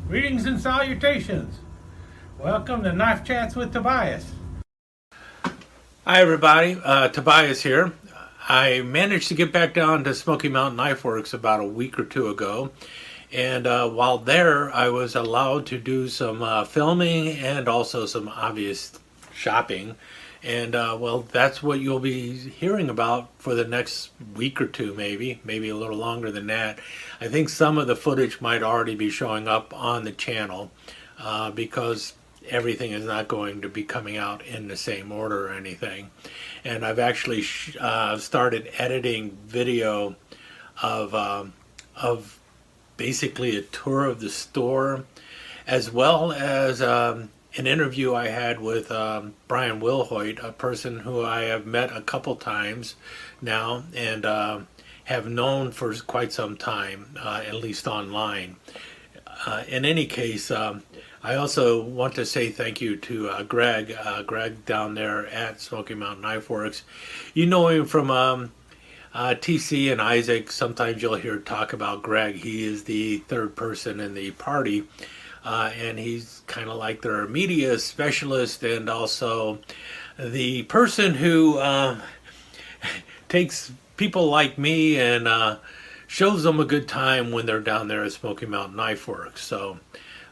Greetings and salutations. Welcome to Knife Chats with Tobias. Hi everybody, Tobias here. I managed to get back down to Smoky Mountain Knife Works about a week or two ago. And while there, I was allowed to do some filming and also some obvious shopping. And well, that's what you'll be hearing about for the next week or two, maybe a little longer than that. I think some of the footage might already be showing up on the channel because everything is not going to be coming out in the same order or anything. And I've actually started editing video of basically a tour of the store, as well as an interview I had with Brian Wilhoit, a person who I have met a couple times now and have known for quite some time, at least online. In any case, I also want to say thank you to Greg down there at Smoky Mountain Knife Works. You know him from TC and Isaac. Sometimes you'll hear talk about Greg. He is the third person in the party. And he's kind of like their media specialist and also the person who takes people like me and shows them a good time when they're down there at Smoky Mountain Knife Works. So,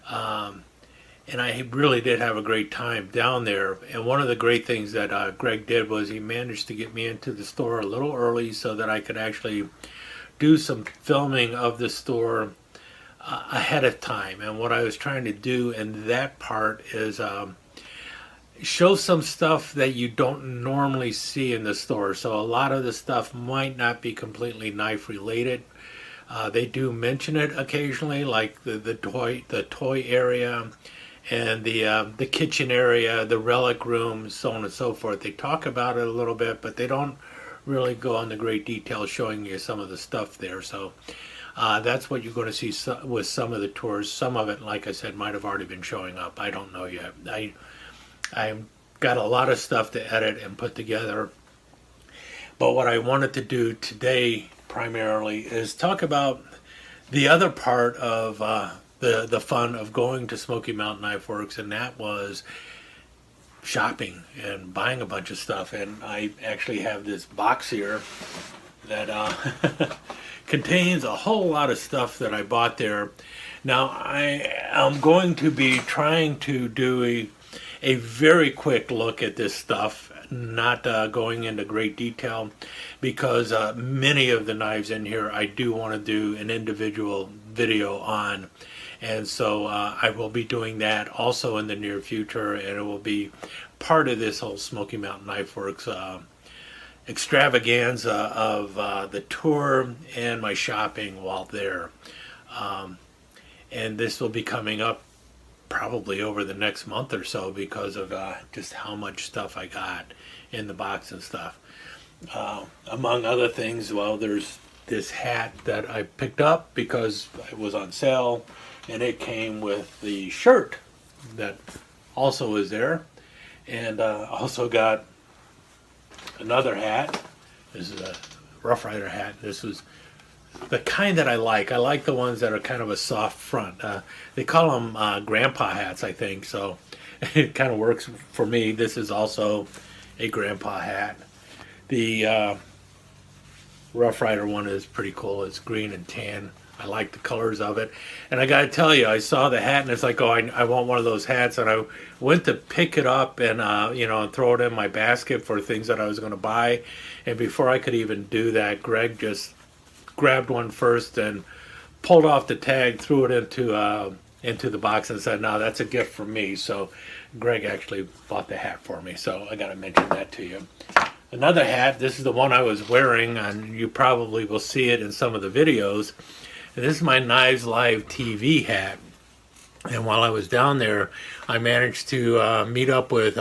and I really did have a great time down there. And one of the great things that Greg did was he managed to get me into the store a little early so that I could actually do some filming of the store ahead of time. And what I was trying to do in that part is show some stuff that you don't normally see in the store. So a lot of the stuff might not be completely knife related. They do mention it occasionally, like the toy area and the kitchen area, the relic room, so on and so forth. They talk about it a little bit, but they don't really go into great detail showing you some of the stuff there. So that's what you're going to see with some of the tours. Some of it, like I said, might have already been showing up. I don't know yet. I've got a lot of stuff to edit and put together. But what I wanted to do today primarily is talk about the other part of the fun of going to Smoky Mountain Knife Works, and that was shopping and buying a bunch of stuff. And I actually have this box here that contains a whole lot of stuff that I bought there. Now I am going to be trying to do a very quick look at this stuff, not going into great detail, because many of the knives in here I do want to do an individual video on. And so I will be doing that also in the near future, and it will be part of this whole Smoky Mountain Knife Works extravaganza of the tour and my shopping while there. And this will be coming up probably over the next month or so because of just how much stuff I got in the box and stuff. Among other things, well, there's this hat that I picked up because it was on sale, and it came with the shirt that also is there. And also got another hat. This is a Ruff Rider hat. This was the kind that I like. I like the ones that are kind of a soft front. They call them grandpa hats, I think, so it kind of works for me. This is also a grandpa hat. The Ruff Rider one is pretty cool. It's green and tan. I like the colors of it. And I got to tell you, I saw the hat and it's like, oh, I want one of those hats. And I went to pick it up and, and throw it in my basket for things that I was going to buy. And before I could even do that, Greg just grabbed one first and pulled off the tag, threw it into the box and said, no, that's a gift from me. So Greg actually bought the hat for me. So I got to mention that to you. Another hat, this is the one I was wearing, and you probably will see it in some of the videos. And this is my Knives Live TV hat. And while I was down there, I managed to meet up with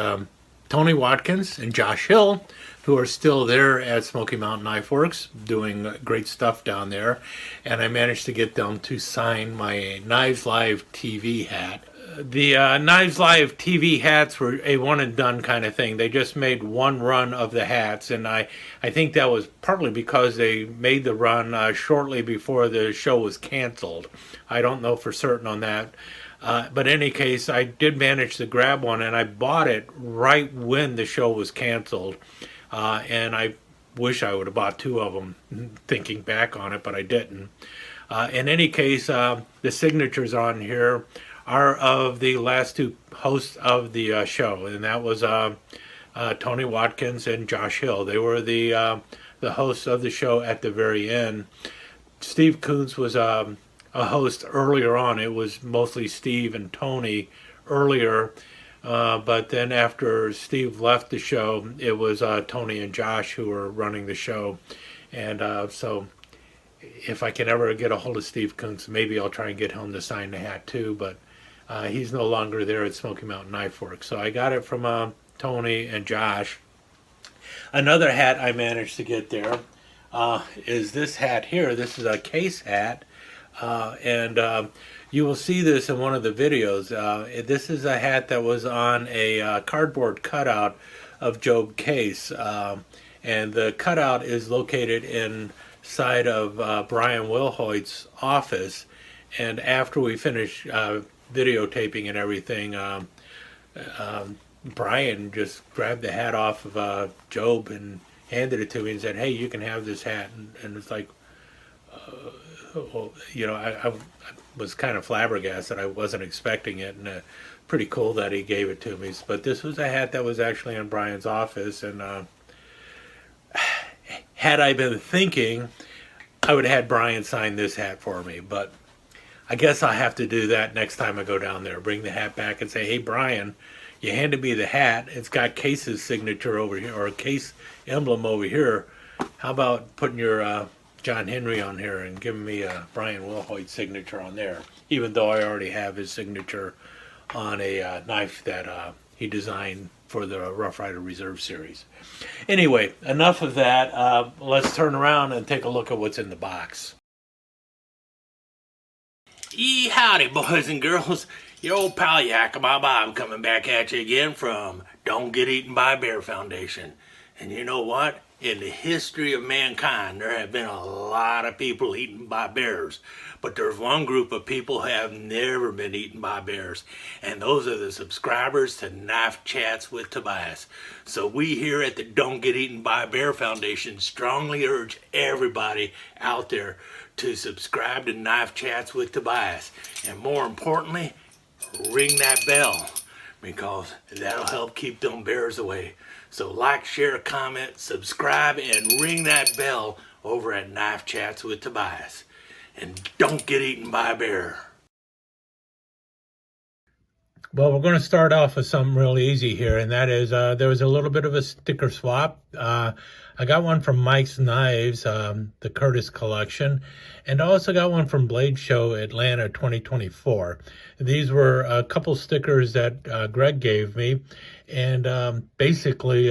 Tony Watkins and Josh Hill, who are still there at Smoky Mountain Knife Works, doing great stuff down there. And I managed to get them to sign my Knives Live TV hat. The Knives Live TV hats were a one and done kind of thing. They just made one run of the hats, and I think that was partly because they made the run shortly before the show was canceled. I don't know for certain on that. But in any case, I did manage to grab one, and I bought it right when the show was canceled. And I wish I would have bought two of them, thinking back on it, but I didn't. In any case, the signatures on here are of the last two hosts of the show, and that was Tony Watkins and Josh Hill. They were the hosts of the show at the very end. Steve Kuntz was a host earlier on. It was mostly Steve and Tony earlier, but then after Steve left the show, it was Tony and Josh who were running the show. And so if I can ever get a hold of Steve Kuntz, maybe I'll try and get him to sign the hat too, but he's no longer there at Smoky Mountain Knife Works. So I got it from Tony and Josh. Another hat I managed to get there is this hat here. This is a case hat, and you will see this in one of the videos. This is a hat that was on a cardboard cutout of Job Case, and the cutout is located inside of Brian Wilhoit's office. And after we finished videotaping and everything, Brian just grabbed the hat off of Job and handed it to me and said, "Hey, you can have this hat." And it's like, well, you know, I was kind of flabbergasted. I wasn't expecting it, and pretty cool that he gave it to me. But this was a hat that was actually in Brian's office, and had I been thinking, I would have had Brian sign this hat for me. But I guess I'll have to do that next time I go down there. Bring the hat back and say, "Hey, Brian, you handed me the hat. It's got Case's signature over here, or a Case emblem over here. How about putting your John Henry on here and giving me a Brian Wilhoit signature on there?" Even though I already have his signature on a knife that he designed for the Ruff Rider Reserve series. Anyway, enough of that. Let's turn around and take a look at what's in the box. Howdy, boys and girls. Your old pal Yakima Bob coming back at you again from Don't Get Eaten by a Bear Foundation. And you know what? In the history of mankind, there have been a lot of people eaten by bears. But there's one group of people who have never been eaten by bears. And those are the subscribers to Knife Chats with Tobias. So we here at the Don't Get Eaten by a Bear Foundation strongly urge everybody out there to subscribe to Knife Chats with Tobias. And more importantly, ring that bell, because that'll help keep them bears away. So like, share, comment, subscribe, and ring that bell over at Knife Chats with Tobias. And don't get eaten by a bear. Well, we're going to start off with something real easy here, and that is there was a little bit of a sticker swap. I got one from Mike's Knives, the Curtis collection, and I also got one from Blade Show Atlanta 2024. These were a couple stickers that Greg gave me, and basically,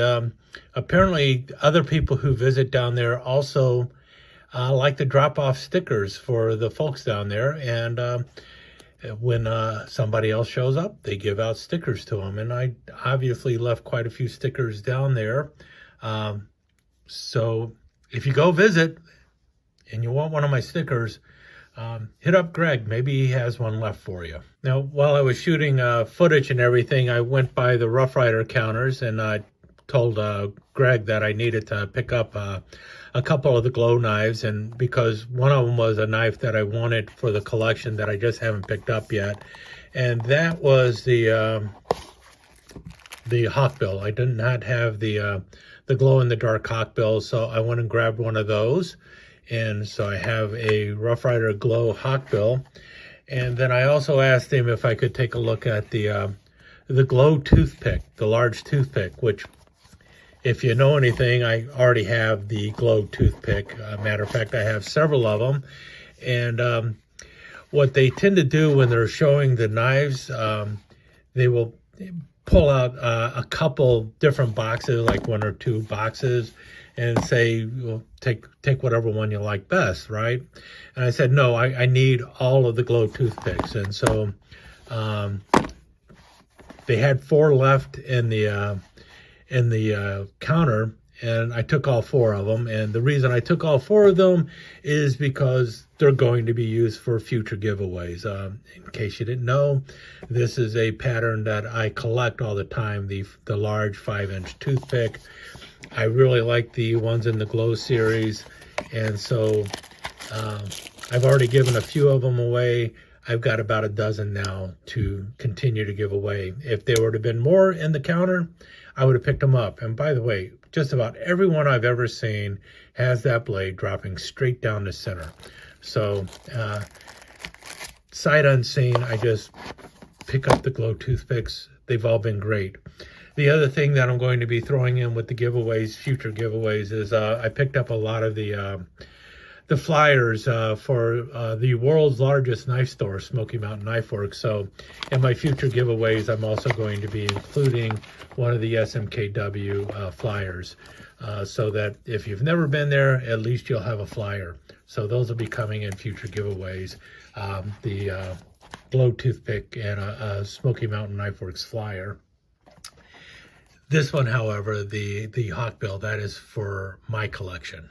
apparently other people who visit down there also like to drop off stickers for the folks down there, and when somebody else shows up, they give out stickers to them. And I obviously left quite a few stickers down there. So if you go visit and you want one of my stickers, hit up Greg. Maybe he has one left for you. Now, while I was shooting footage and everything, I went by the Ruff Rider counters, and I told Greg that I needed to pick up a couple of the glow knives, and because one of them was a knife that I wanted for the collection that I just haven't picked up yet, and that was the hawkbill. I did not have the glow in the dark hawkbill, so I went and grabbed one of those, and so I have a Ruff Rider glow hawkbill. And then I also asked him if I could take a look at the glow toothpick, the large toothpick, which, if you know anything, I already have the glow toothpick. Matter of fact, I have several of them. And what they tend to do when they're showing the knives, they will pull out a couple different boxes, like one or two boxes, and say, well, take whatever one you like best, right? And I said, no, I need all of the glow toothpicks. And so they had 4 left in the counter, and I took all 4 of them. And the reason I took all 4 of them is because they're going to be used for future giveaways. In case you didn't know, this is a pattern that I collect all the time, the large 5-inch toothpick. I really like the ones in the Glow series, and so I've already given a few of them away. I've got about a dozen now to continue to give away. If there would have been more in the counter, I would have picked them up. And by the way, just about everyone I've ever seen has that blade dropping straight down the center. So sight unseen, I just pick up the Glow toothpicks. They've all been great. The other thing that I'm going to be throwing in with the giveaways, future giveaways, is I picked up a lot of the flyers for the world's largest knife store, Smoky Mountain Knife Works. So in my future giveaways, I'm also going to be including one of the SMKW flyers, so that if you've never been there, at least you'll have a flyer. So those will be coming in future giveaways. The Glow toothpick and a Smoky Mountain Knife Works flyer. This one, however, the Hawkeye, that is for my collection.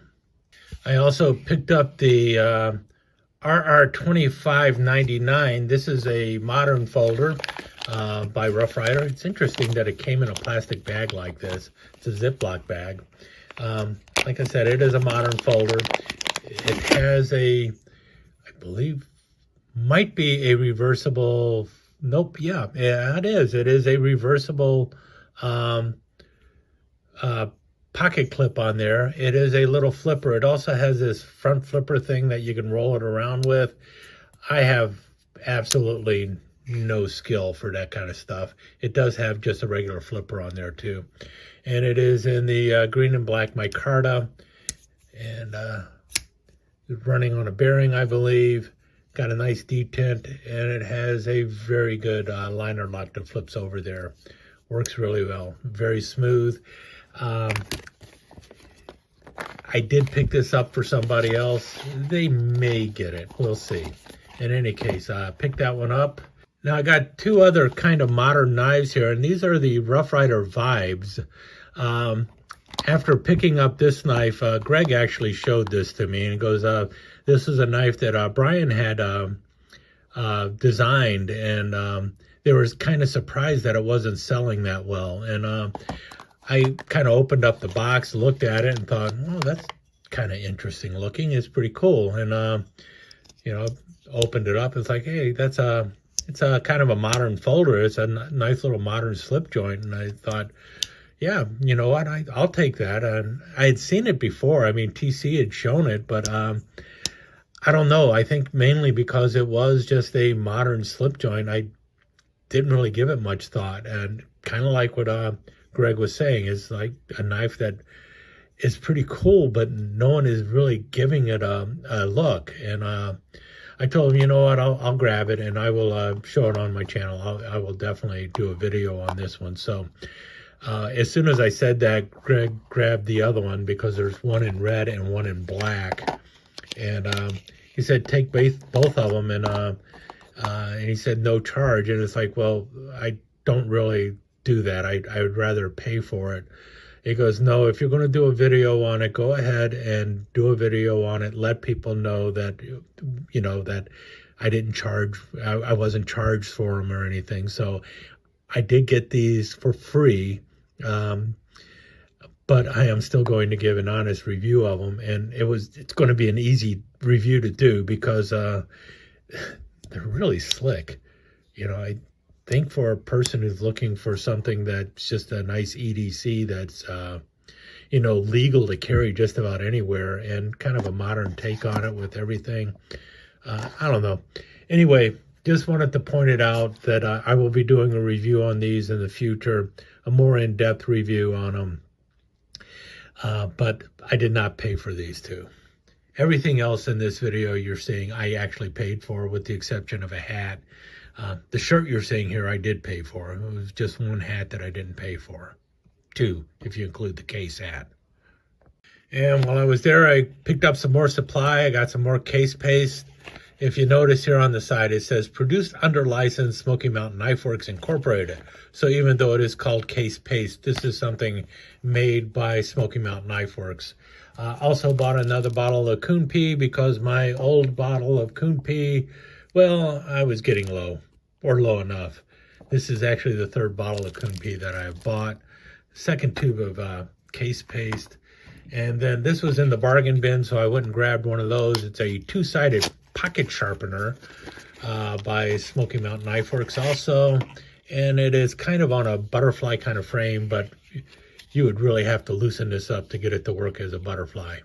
I also picked up the RR 2599. This is a modern folder by Ruff Rider. It's interesting that it came in a plastic bag like this. It's a Ziploc bag. Like I said, it is a modern folder. It has a, I believe, might be a reversible, nope, yeah, it is. It is a reversible pocket clip on there. It is a little flipper. It also has this front flipper thing that you can roll it around with. I have absolutely no skill for that kind of stuff. It does have just a regular flipper on there too. And it is in the green and black micarta, and running on a bearing, I believe. Got a nice detent, and it has a very good liner lock that flips over there. Works really well, very smooth. I did pick this up for somebody else. They may get it, we'll see. In any case, pick that one up. Now I got 2 other kind of modern knives here, and these are the Ruff Rider Vibes. After picking up this knife, Greg actually showed this to me, and goes, this is a knife that Brian had designed, and they were kind of surprised that it wasn't selling that well. And I kind of opened up the box, looked at it, and thought, oh, that's kind of interesting looking. It's pretty cool. And, you know, opened it up. It's like, hey, it's a kind of a modern folder. It's a nice little modern slip joint. And I thought, yeah, you know what, I'll take that. And I had seen it before. I mean, TC had shown it, but I don't know. I think mainly because it was just a modern slip joint, I didn't really give it much thought. And kind of like what Greg was saying, is like a knife that is pretty cool, but no one is really giving it a look. And I told him, you know what, I'll grab it, and I will show it on my channel. I will definitely do a video on this one. So as soon as I said that, Greg grabbed the other one, because there's one in red and one in black. And he said, take both of them, and he said no charge. And it's like, well, I don't really do that. I would rather pay for it. He goes, no, if you're going to do a video on it, go ahead and do a video on it. Let people know that, you know, that I didn't charge, I wasn't charged for them or anything. So I did get these for free, but I am still going to give an honest review of them. And it's going to be an easy review to do, because they're really slick. You know, I think for a person who's looking for something that's just a nice EDC that's, you know, legal to carry just about anywhere, and kind of a modern take on it with everything. I don't know. Anyway, just wanted to point it out that I will be doing a review on these in the future, a more in-depth review on them. But I did not pay for these 2. Everything else in this video you're seeing, I actually paid for, with the exception of a hat. The shirt you're seeing here, I did pay for. It was just one hat that I didn't pay for. 2, if you include the case hat. And while I was there, I picked up some more supply. I got some more case paste. if you notice here on the side, it says produced under license Smoky Mountain Knife Works Incorporated. So even though it is called case paste, this is something made by Smoky Mountain Knife Works. Also bought another bottle of coon pee because my old bottle of coon pee, well, I was getting low, or low enough. This is actually the third bottle of coon pee that I have bought. Second tube of case paste. And then this was in the bargain bin, so I went and grabbed one of those. It's a two-sided pocket sharpener by Smoky Mountain Knife Works also. And it is kind of on a butterfly kind of frame, but you would really have to loosen this up to get it to work as a butterfly.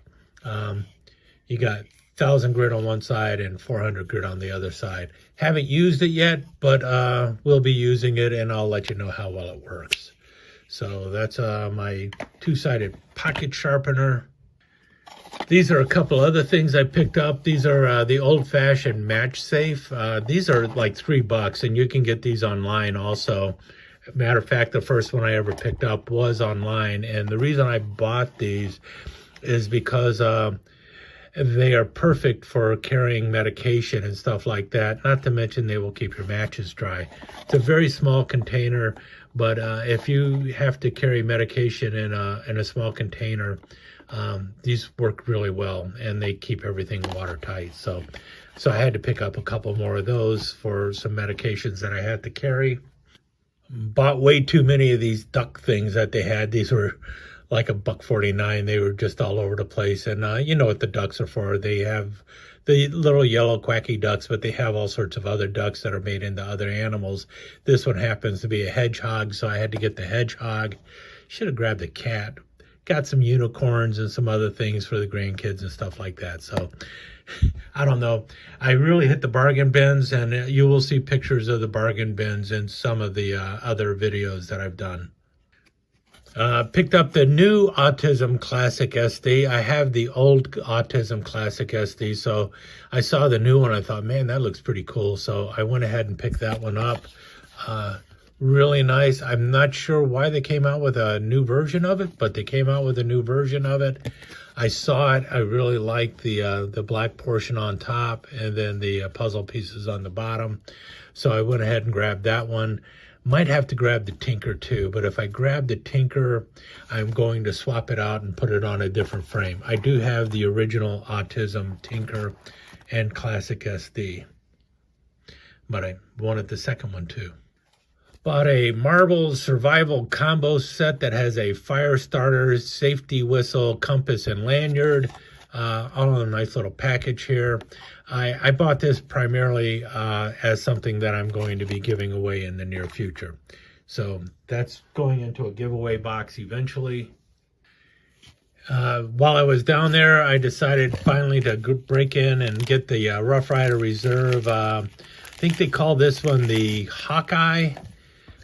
You got 1,000 grit on one side and 400 grit on the other side. Haven't used it yet, but we'll be using it, and I'll let you know how well it works. So that's my two-sided pocket sharpener. These are a couple other things I picked up. These are the old-fashioned match safe. These are like $3, and you can get these online also. Matter of fact, the first one I ever picked up was online, and the reason I bought these is because they are perfect for carrying medication and stuff like that. Not to mention they will keep your matches dry. It's a very small container, but if you have to carry medication in a small container, these work really well, and they keep everything watertight. So I had to pick up a couple more of those for some medications that I had to carry. Bought way too many of these duck things that they had. These were like $1.49. They were just all over the place. And you know what the ducks are for. They have the little yellow quacky ducks, but they have all sorts of other ducks that are made into other animals. This one happens to be a hedgehog, so I had to get the hedgehog. Should have grabbed a cat. Got some unicorns and some other things for the grandkids and stuff like that. So I don't know. I really hit the bargain bins, and you will see pictures of the bargain bins in some of the other videos that I've done. Picked up the new Autism Classic SD. I have the old Autism Classic SD, so I saw the new one. I thought, man, that looks pretty cool. So I went ahead and picked that one up. Really nice. I'm not sure why they came out with a new version of it, but they came out with a new version of it. I saw it. I really liked the black portion on top and then the puzzle pieces on the bottom. So I went ahead and grabbed that one. Might have to grab the Tinker too, but if I grab the Tinker, I'm going to swap it out and put it on a different frame. I do have the original Autism Tinker and Classic SD, but I wanted the second one too. Bought a Marbl survival combo set that has a fire starter, safety whistle, compass, and lanyard. All in a nice little package here. I bought this primarily as something that I'm going to be giving away in the near future. So that's going into a giveaway box eventually. While I was down there, I decided finally to break in and get the Ruff Rider Reserve. I think they call this one the Hawkeye.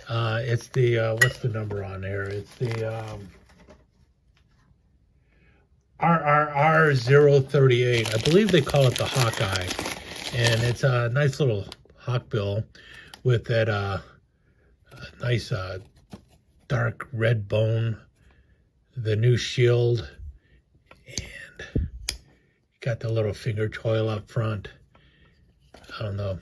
It's the, what's the number on there? It's the RR 038. I believe they call it the Hawkeye. And it's a nice little hawkbill with that nice dark red bone, the new shield, and got the little finger choil up front. I don't know.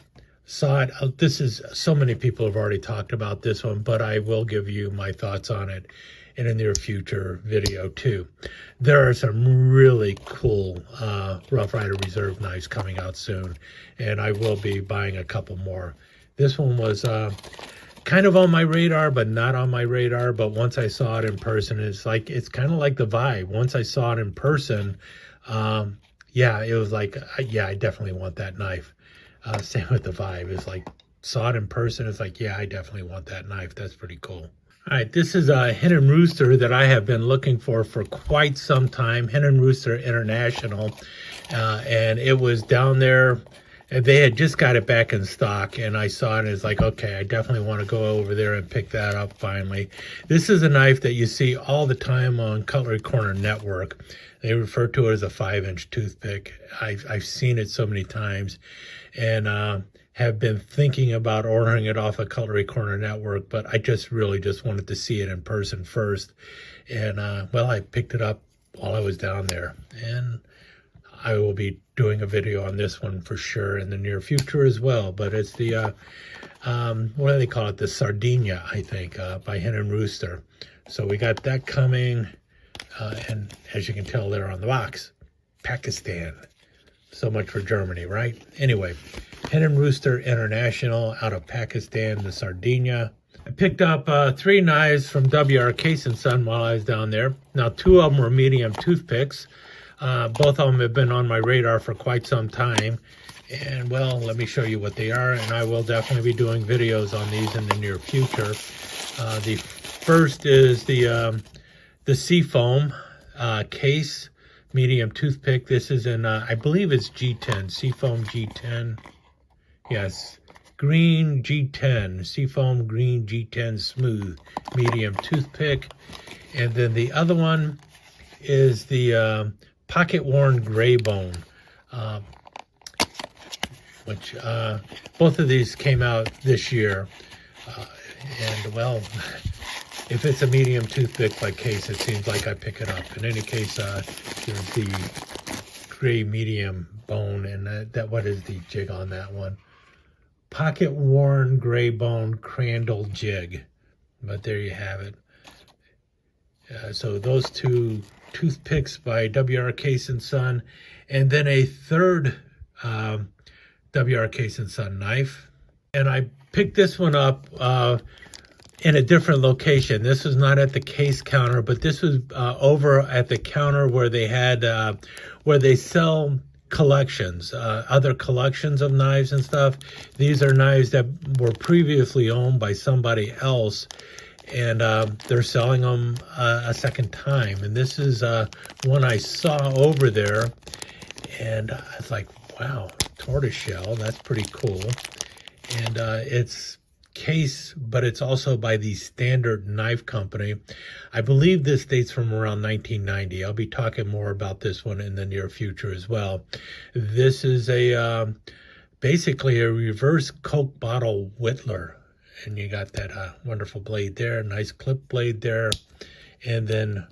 Saw it. This is, so many people have already talked about this one, but I will give you my thoughts on it in a near future video too. There are some really cool Ruff Rider Reserve knives coming out soon, and I will be buying a couple more. This one was kind of on my radar, but not on my radar. But once I saw it in person, it's kind of like the vibe. Once I saw it in person, yeah, it was like, yeah, I definitely want that knife. Same with the vibe. It's like, saw it in person, it's like, yeah, I definitely want that knife. That's pretty cool. All right, this is a Hen and Rooster that I have been looking for quite some time. Hen and Rooster International, and it was down there. And they had just got it back in stock, and I saw it, and it's like, okay, I definitely want to go over there and pick that up finally. This is a knife that you see all the time on Cutlery Corner Network. They refer to it as a 5-inch toothpick. I've seen it so many times, and have been thinking about ordering it off of Cutlery Corner Network, but I really just wanted to see it in person first. And, well, I picked it up while I was down there, and I will be doing a video on this one for sure in the near future as well. But it's the, what do they call it? The Sardinia, I think, by Hen and Rooster. So we got that coming. And as you can tell there on the box, Pakistan. So much for Germany, right? Anyway, Hen and Rooster International out of Pakistan, the Sardinia. I picked up 3 knives from WR Cas Sun while I was down there. Now, 2 of them were medium toothpicks. Both of them have been on my radar for quite some time. And, well, let me show you what they are. And I will definitely be doing videos on these in the near future. The first is the Seafoam Case medium toothpick. This is in, I believe it's G10, Seafoam G10. Yes, green G10, Seafoam green G10 smooth medium toothpick. And then the other one is the pocket worn gray bone, which both of these came out this year. And well, if it's a medium toothpick by Case, it seems like I pick it up. In any case, there's the gray medium bone, and that what is the jig on that one? Pocket worn gray bone crandall jig. But there you have it. So those 2 toothpicks by WR Cas Sun, and then a third WR Cas Sun knife. And I picked this one up in a different location. This was not at the Case counter, but this was over at the counter where they had where they sell collections, other collections of knives and stuff. These are knives that were previously owned by somebody else, and they're selling them a second time. And this is one I saw over there, and I was like, wow, tortoiseshell, that's pretty cool. And it's Case, but it's also by the Standard Knife Company. I believe this dates from around 1990. I'll be talking more about this one in the near future as well. This is a basically a reverse Coke bottle whittler, and you got that wonderful blade there, nice clip blade there, and then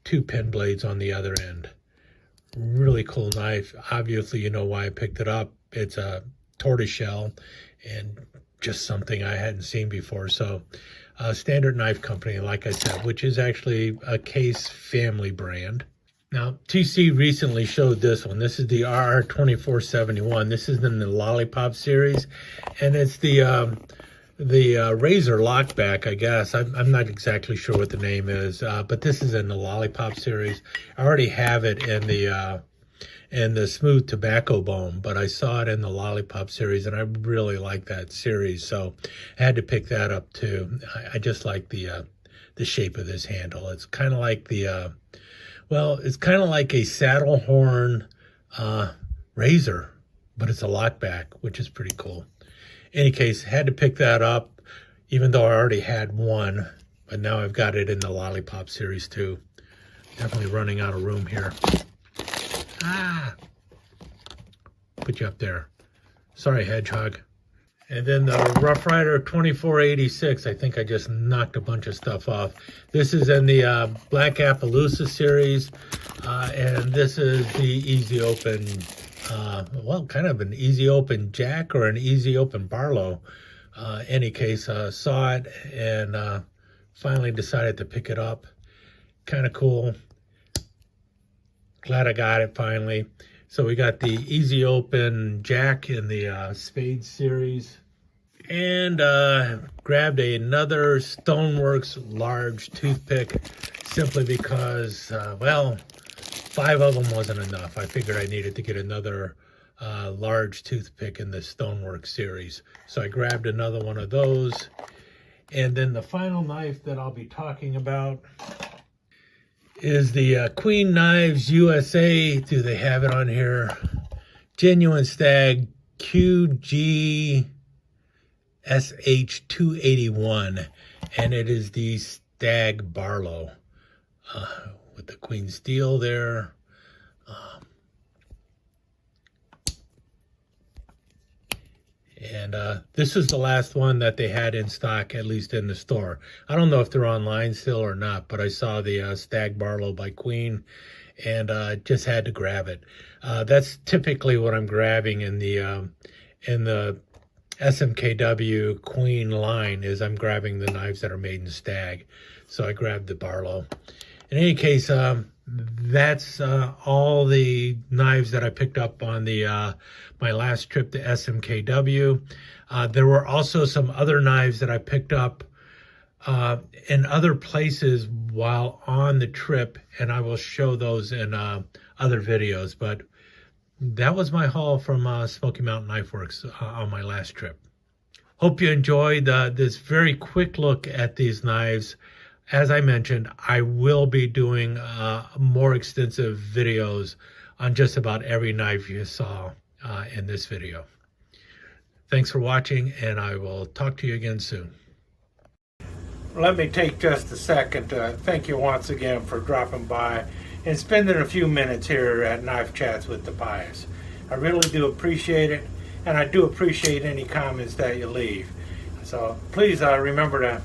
2 pin blades on the other end. Really cool knife. Obviously, you know why I picked it up. It's a tortoiseshell and just something I hadn't seen before. So Standard Knife Company, like I said, which is actually a Case family brand. Now, TC recently showed this one. This is the RR 2471. This is in the Lollipop series, and it's the Razor Lockback, I guess. I'm not exactly sure what the name is, but this is in the Lollipop series. I already have it in the Smooth Tobacco Bone, but I saw it in the Lollipop series, and I really like that series, so I had to pick that up too. I just like the shape of this handle. It's kind of like the, well, it's kind of like a saddle horn razor, but it's a lockback, which is pretty cool. Any case, had to pick that up, even though I already had one, but now I've got it in the Lollipop series too. Definitely running out of room here. Ah! Put you up there. Sorry, Hedgehog. And then the Ruff Rider 2486. I think I just knocked a bunch of stuff off. This is in the Black Appaloosa series. And this is the Easy Open, well, kind of an Easy Open Jack or an Easy Open Barlo. Any case, saw it and finally decided to pick it up. Kind of cool. Glad I got it finally. So we got the Easy Open Jack in the Spade series. And grabbed another Stoneworks large toothpick simply because, well, 5 of them wasn't enough. I figured I needed to get another large toothpick in the Stoneworks series. So I grabbed another one of those. And then the final knife that I'll be talking about is the Queen Knives USA. Do they have it on here? Genuine Stag QG SH281, and it is the Stag Barlo with the Queen Steel there. And this is the last one that they had in stock, at least in the store. I don't know if they're online still or not, but I saw the Stag Barlo by Queen, and just had to grab it. That's typically what I'm grabbing in the SMKW Queen line. Is I'm grabbing the knives that are made in Stag. So I grabbed the Barlo. In any case, that's all the knives that I picked up on the my last trip to SMKW. There were also some other knives that I picked up in other places while on the trip, and I will show those in other videos. But that was my haul from Smoky Mountain Knife Works on my last trip. Hope you enjoyed this very quick look at these knives. As I mentioned, I will be doing more extensive videos on just about every knife you saw in this video. Thanks for watching, and I will talk to you again soon. Let me take just a second to thank you once again for dropping by and spending a few minutes here at Knife Chats with the Pious. I really do appreciate it, and I do appreciate any comments that you leave. So please remember to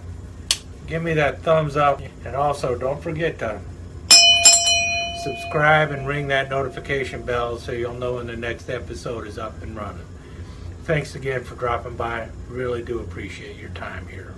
give me that thumbs up, and also don't forget to subscribe and ring that notification bell so you'll know when the next episode is up and running. Thanks again for dropping by. Really do appreciate your time here.